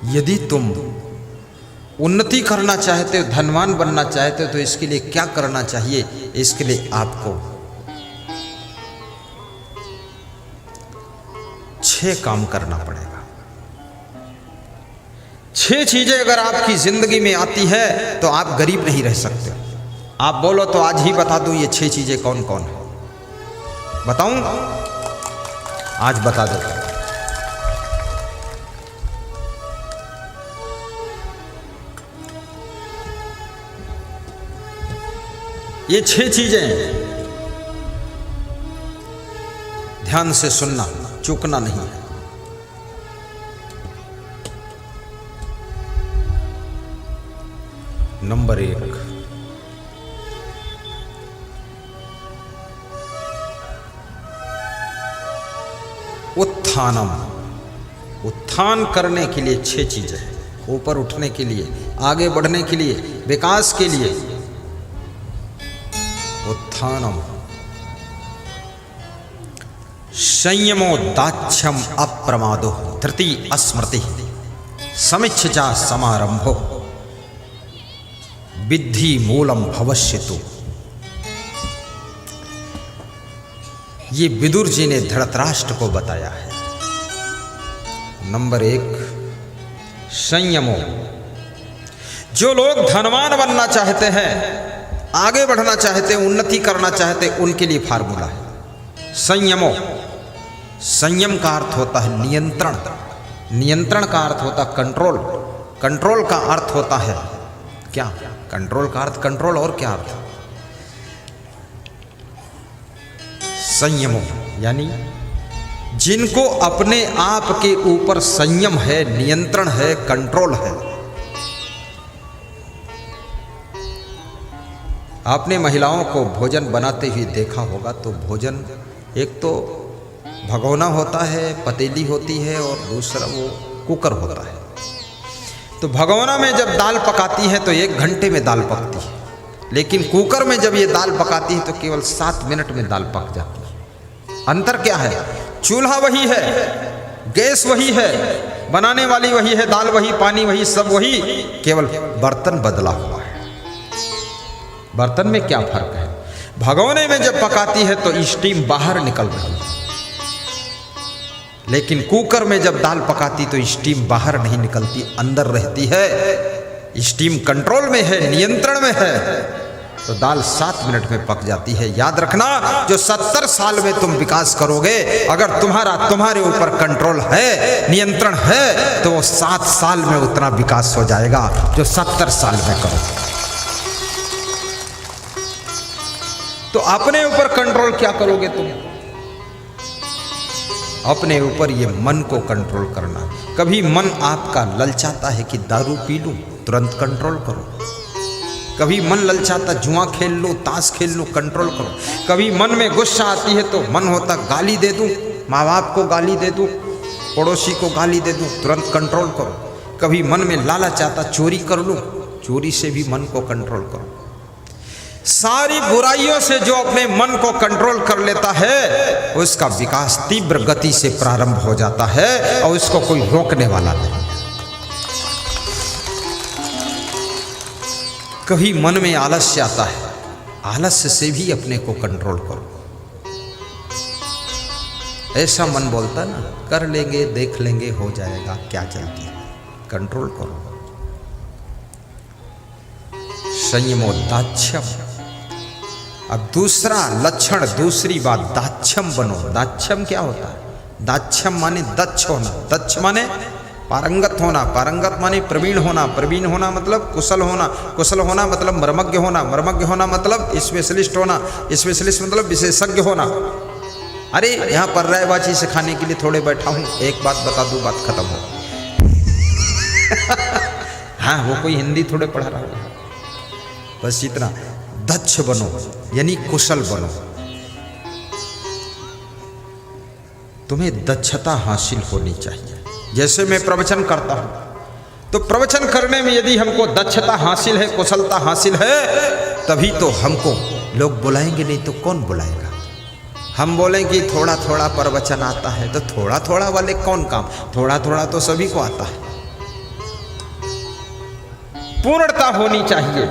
यदि तुम उन्नति करना चाहते हो, धनवान बनना चाहते हो, तो इसके लिए क्या करना चाहिए? इसके लिए आपको 6 काम करना पड़ेगा। 6 चीजें अगर आपकी जिंदगी में आती है तो आप गरीब नहीं रह सकते। आप बोलो तो आज ही बता दूं ये 6 चीजें कौन कौन है। बताऊं? आज बता दो। ये 6 चीजें ध्यान से सुनना, चूकना नहीं है। नंबर 1, उत्थानम। उत्थान करने के लिए 6 चीजें हैं। ऊपर उठने के लिए, आगे बढ़ने के लिए, विकास के लिए। उत्थानम। संयमो दाक्ष्यम अप्रमादो धृति अस्मृति समिच्छा समारंभो विद्धि मूलम भविष्यतु। ये विदुर जी ने धृतराष्ट्र को बताया है। नंबर 1, संयमो। जो लोग धनवान बनना चाहते हैं, आगे बढ़ना चाहते हैं, उन्नति करना चाहते हैं, उनके लिए फार्मूला है संयमो। संयम का अर्थ होता है नियंत्रण। नियंत्रण का अर्थ होता है कंट्रोल। कंट्रोल का अर्थ होता है क्या? कंट्रोल का अर्थ कंट्रोल, और क्या अर्थ? संयमो यानी जिनको अपने आप के ऊपर संयम है, नियंत्रण है, कंट्रोल है। आपने महिलाओं को भोजन बनाते हुए देखा होगा, तो भोजन एक तो भगोना होता है, पतीली होती है, और दूसरा वो कुकर होता है। तो भगोना में जब दाल पकाती है तो 1 घंटे में दाल पकती है, लेकिन कुकर में जब ये दाल पकाती है तो केवल 7 मिनट में दाल पक जाती है। अंतर क्या है? चूल्हा वही है, गैस वही है, बनाने वाली वही है, दाल वही, पानी वही, सब वही, केवल बर्तन बदला हुआ है। बर्तन में क्या फर्क है? भगोने में जब पकाती है तो स्टीम बाहर निकल रही है, लेकिन कुकर में जब दाल पकाती तो स्टीम बाहर नहीं निकलती, अंदर रहती है। स्टीम कंट्रोल में है, नियंत्रण में है, तो दाल 7 मिनट में पक जाती है। याद रखना, जो 70 साल में तुम विकास करोगे, अगर तुम्हारे ऊपर कंट्रोल है, नियंत्रण है, तो वो 7 साल में उतना विकास हो जाएगा जो 70 साल में करोगे। तो अपने ऊपर कंट्रोल क्या करोगे तुम? अपने ऊपर ये मन को कंट्रोल करना। कभी मन आपका ललचाता है कि दारू पी लूं, तुरंत कंट्रोल करो। कभी मन ललचाता जुआ खेल लो, ताश खेल लो, कंट्रोल करो। कभी मन में गुस्सा आती है तो मन होता गाली दे दूं, माँ बाप को गाली दे दूं, पड़ोसी को गाली दे दूं, तुरंत कंट्रोल करो। कभी मन में लालच आता चोरी कर लूं, चोरी से भी मन को कंट्रोल करो। सारी बुराइयों से जो अपने मन को कंट्रोल कर लेता है, उसका विकास तीव्र गति से प्रारंभ हो जाता है और उसको कोई रोकने वाला नहीं। कभी मन में आलस्य आता है, आलस्य से भी अपने को कंट्रोल करो। ऐसा मन बोलता ना, कर लेंगे, देख लेंगे, हो जाएगा, क्या चलती है, कंट्रोल करो। संयमो दाक्ष्यम। अब दूसरा लक्षण, दूसरी बात, दाक्ष्यम बनो। दाक्ष्यम क्या होता है? दाक्ष्यम माने दक्ष होना। दक्ष माने पारंगत होना, पारंगत माने प्रवीण होना, प्रवीण होना मतलब कुशल होना, कुशल होना मतलब मर्मज्ञ होना, मर्मज्ञ होना मतलब स्पेशलिस्ट होना, स्पेशलिस्ट मतलब विशेषज्ञ होना। अरे यहाँ पर रायबाजी सिखाने के लिए थोड़े बैठा हूँ, एक बात बता दूँ, बात खत्म हो। हाँ, वो कोई हिंदी थोड़े पढ़ा रहा है, बस इतना। दक्ष बनो यानी कुशल बनो। तुम्हें दक्षता हासिल होनी चाहिए। जैसे मैं प्रवचन करता हूं, तो प्रवचन करने में यदि हमको दक्षता हासिल है, कुशलता हासिल है, तभी तो हमको लोग बुलाएंगे, नहीं तो कौन बुलाएगा? हम बोलेंगे थोड़ा थोड़ा प्रवचन आता है, तो थोड़ा थोड़ा वाले कौन काम? थोड़ा थोड़ा तो सभी को आता है। पूर्णता होनी चाहिए।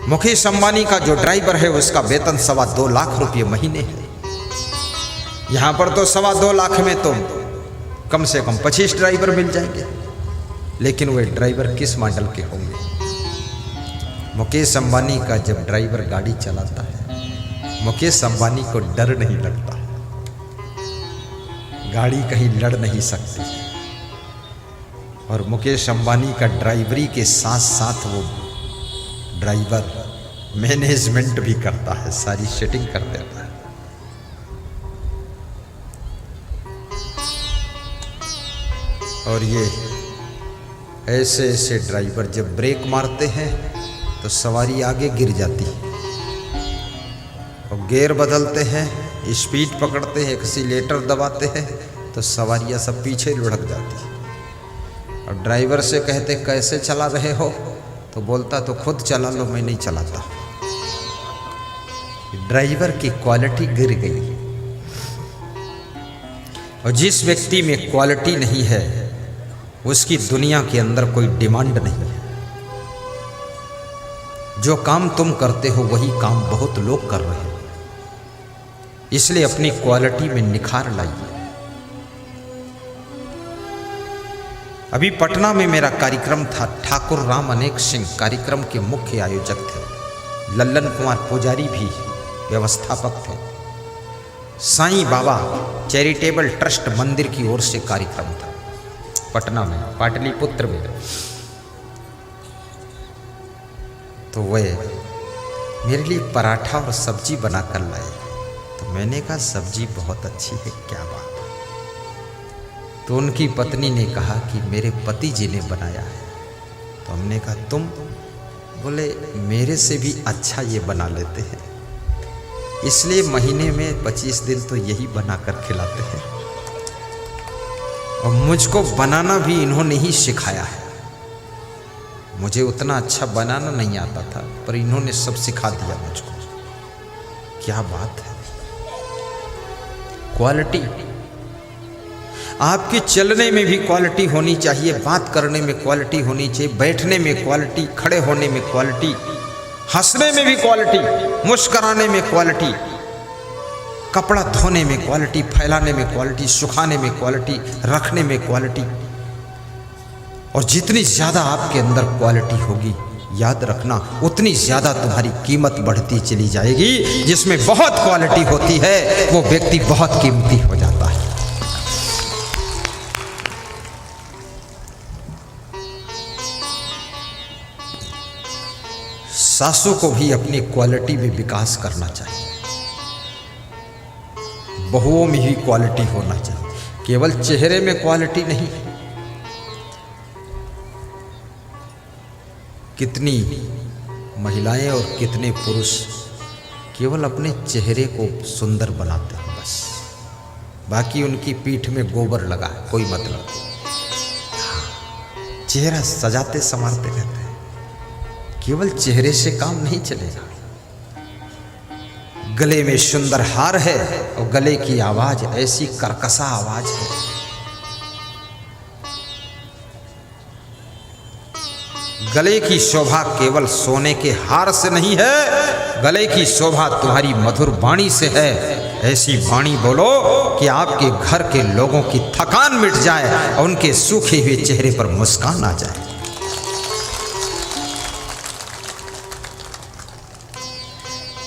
मुकेश अंबानी का जो ड्राइवर है उसका वेतन 2.25 लाख रुपये महीने है। यहां पर तो 2.25 लाख में तो कम से कम 25 ड्राइवर मिल जाएंगे, लेकिन वे ड्राइवर किस मॉडल के होंगे? मुकेश अंबानी का जब ड्राइवर गाड़ी चलाता है, मुकेश अंबानी को डर नहीं लगता, गाड़ी कहीं लड़ नहीं सकती। और मुकेश अंबानी का ड्राइवरी के साथ साथ वो ड्राइवर मैनेजमेंट भी करता है, सारी सेटिंग कर देता है। और ये ऐसे ऐसे ड्राइवर जब ब्रेक मारते हैं तो सवारी आगे गिर जाती है, और गियर बदलते हैं, स्पीड पकड़ते हैं, एक्सीलेटर दबाते हैं तो सवारियां सब पीछे लुढ़क जाती है। और ड्राइवर से कहते कैसे चला रहे हो, तो बोलता तो खुद चला लो, मैं नहीं चलाता। ड्राइवर की क्वालिटी गिर गई। और जिस व्यक्ति में क्वालिटी नहीं है उसकी दुनिया के अंदर कोई डिमांड नहीं है। जो काम तुम करते हो वही काम बहुत लोग कर रहे हैं, इसलिए अपनी क्वालिटी में निखार लाइए। अभी पटना में मेरा कार्यक्रम था, ठाकुर राम अनेक सिंह कार्यक्रम के मुख्य आयोजक थे, लल्लन कुमार पुजारी भी व्यवस्थापक थे। साईं बाबा चैरिटेबल ट्रस्ट मंदिर की ओर से कार्यक्रम था पटना में, पाटलिपुत्र में। तो वे मेरे लिए पराठा और सब्जी बनाकर लाए, तो मैंने कहा सब्जी बहुत अच्छी है, क्या बात। तो उनकी पत्नी ने कहा कि मेरे पति जी ने बनाया है। तो हमने कहा तुम? बोले मेरे से भी अच्छा ये बना लेते हैं, इसलिए महीने में 25 दिन तो यही बनाकर खिलाते हैं। और मुझको बनाना भी इन्होंने ही सिखाया है। मुझे उतना अच्छा बनाना नहीं आता था, पर इन्होंने सब सिखा दिया मुझको। क्या बात है, क्वालिटी। आपके चलने में भी क्वालिटी होनी चाहिए, बात करने में क्वालिटी होनी चाहिए, बैठने में क्वालिटी, खड़े होने में क्वालिटी, हंसने में भी क्वालिटी, मुस्कुराने में क्वालिटी, कपड़ा धोने में क्वालिटी, फैलाने में क्वालिटी, सुखाने में क्वालिटी, रखने में क्वालिटी। और जितनी ज़्यादा आपके अंदर क्वालिटी होगी, याद रखना उतनी ज़्यादा तुम्हारी कीमत बढ़ती चली जाएगी। जिसमें बहुत क्वालिटी होती है वो व्यक्ति बहुत कीमती हो जाता है। सासू को भी अपनी क्वालिटी में विकास करना चाहिए, बहुओं में ही क्वालिटी होना चाहिए, केवल चेहरे में क्वालिटी नहीं। कितनी महिलाएं और कितने पुरुष केवल अपने चेहरे को सुंदर बनाते हैं, बस बाकी उनकी पीठ में गोबर लगा है, कोई मतलब। चेहरा सजाते संवारते रहते हैं, केवल चेहरे से काम नहीं चलेगा। गले में सुंदर हार है और गले की आवाज ऐसी कर्कशा आवाज है, गले की शोभा केवल सोने के हार से नहीं है, गले की शोभा तुम्हारी मधुर वाणी से है। ऐसी वाणी बोलो कि आपके घर के लोगों की थकान मिट जाए और उनके सूखे हुए चेहरे पर मुस्कान आ जाए।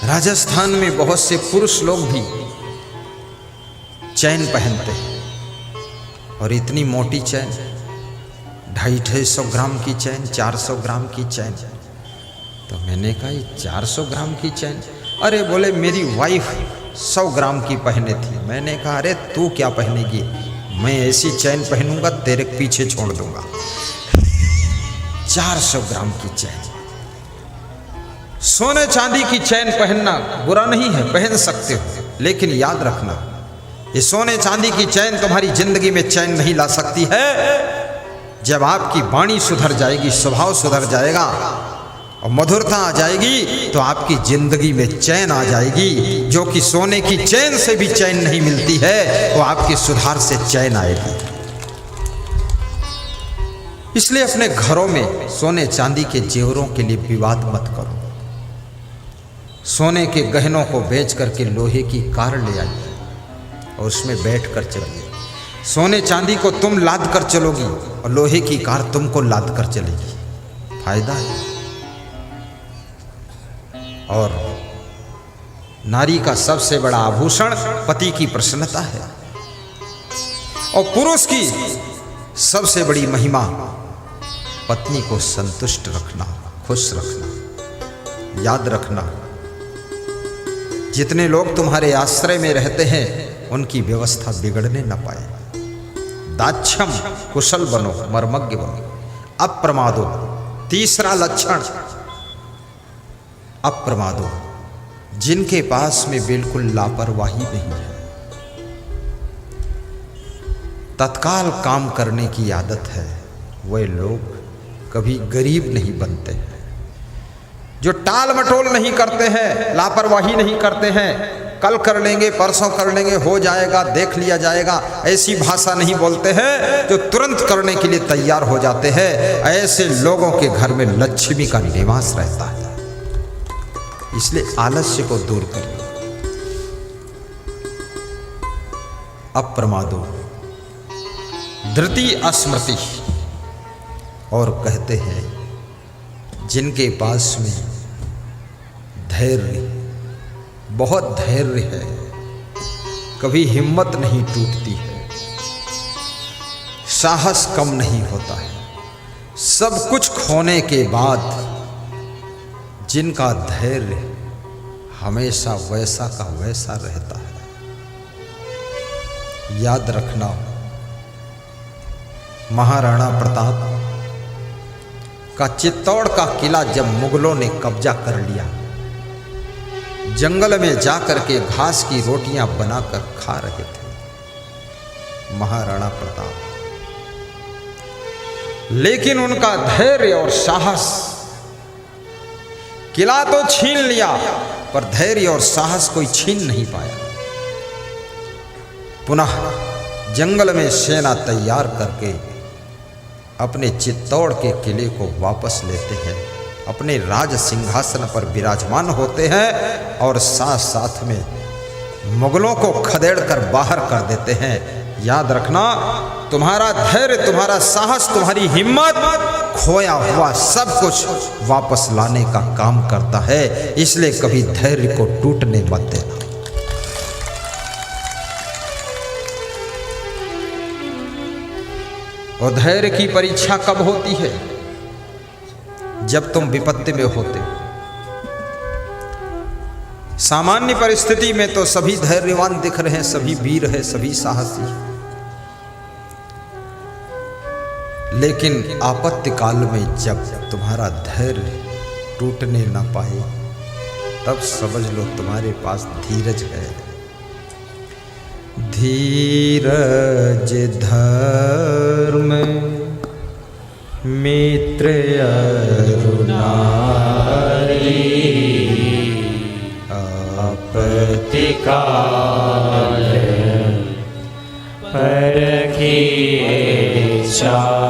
राजस्थान में बहुत से पुरुष लोग भी चैन पहनते हैं, और इतनी मोटी चैन, 250-250 ग्राम की चैन, 400 ग्राम की चैन। तो मैंने कहा ये 400 ग्राम की चैन? अरे बोले मेरी वाइफ 100 ग्राम की पहने थी। मैंने कहा अरे तू क्या पहनेगी, मैं ऐसी चैन पहनूंगा तेरे पीछे छोड़ दूंगा। 400 ग्राम की चैन। सोने चांदी की चैन पहनना बुरा नहीं है, पहन सकते हो, लेकिन याद रखना ये सोने चांदी की चैन तुम्हारी जिंदगी में चैन नहीं ला सकती है। जब आपकी वाणी सुधर जाएगी, स्वभाव सुधर जाएगा और मधुरता आ जाएगी, तो आपकी जिंदगी में चैन आ जाएगी। जो कि सोने की चैन से भी चैन नहीं मिलती है, वो आपके सुधार से चैन आएगी। इसलिए अपने घरों में सोने चांदी के जेवरों के लिए विवाद मत करो। सोने के गहनों को बेच करके लोहे की कार ले आइए और उसमें बैठ कर चलिए। सोने चांदी को तुम लाद कर चलोगी और लोहे की कार तुमको लाद कर चलेगी, फायदा है। और नारी का सबसे बड़ा आभूषण पति की प्रसन्नता है और पुरुष की सबसे बड़ी महिमा पत्नी को संतुष्ट रखना, खुश रखना। याद रखना, जितने लोग तुम्हारे आश्रय में रहते हैं उनकी व्यवस्था बिगड़ने न पाए। दाक्षम, कुशल बनो, मर्मज्ञ बनो। अप्रमादो, तीसरा लक्षण अप्रमादो, जिनके पास में बिल्कुल लापरवाही नहीं है, तत्काल काम करने की आदत है, वे लोग कभी गरीब नहीं बनते हैं। जो टाल मटोल नहीं करते हैं, लापरवाही नहीं करते हैं, कल कर लेंगे, परसों कर लेंगे, हो जाएगा, देख लिया जाएगा, ऐसी भाषा नहीं बोलते हैं, जो तुरंत करने के लिए तैयार हो जाते हैं, ऐसे लोगों के घर में लक्ष्मी का निवास रहता है। इसलिए आलस्य को दूर करिए। अप्रमादो, धृति अस्मृति, और कहते हैं जिनके पास में धैर्य, बहुत धैर्य है, कभी हिम्मत नहीं टूटती है, साहस कम नहीं होता है, सब कुछ खोने के बाद जिनका धैर्य हमेशा वैसा का वैसा रहता है। याद रखना, महाराणा प्रताप का चित्तौड़ का किला जब मुगलों ने कब्जा कर लिया, जंगल में जाकर के घास की रोटियां बनाकर खा रहे थे महाराणा प्रताप, लेकिन उनका धैर्य और साहस, किला तो छीन लिया पर धैर्य और साहस कोई छीन नहीं पाया। पुनः जंगल में सेना तैयार करके अपने चित्तौड़ के किले को वापस लेते हैं, अपने राज सिंहासन पर विराजमान होते हैं और साथ साथ में मुगलों को खदेड़ कर बाहर कर देते हैं। याद रखना, तुम्हारा धैर्य, तुम्हारा साहस, तुम्हारी हिम्मत खोया हुआ सब कुछ वापस लाने का काम करता है। इसलिए कभी धैर्य को टूटने मत देना। और धैर्य की परीक्षा कब होती है? जब तुम विपत्ति में होते हो। सामान्य परिस्थिति में तो सभी धैर्यवान दिख रहे हैं, सभी वीर हैं, सभी साहसी, लेकिन आपत्ति काल में जब तुम्हारा धैर्य टूटने ना पाए, तब समझ लो तुम्हारे पास धीरज है। धीरज धर्म मित्र अरुणारी, आपत्ति काल परखिए चारि।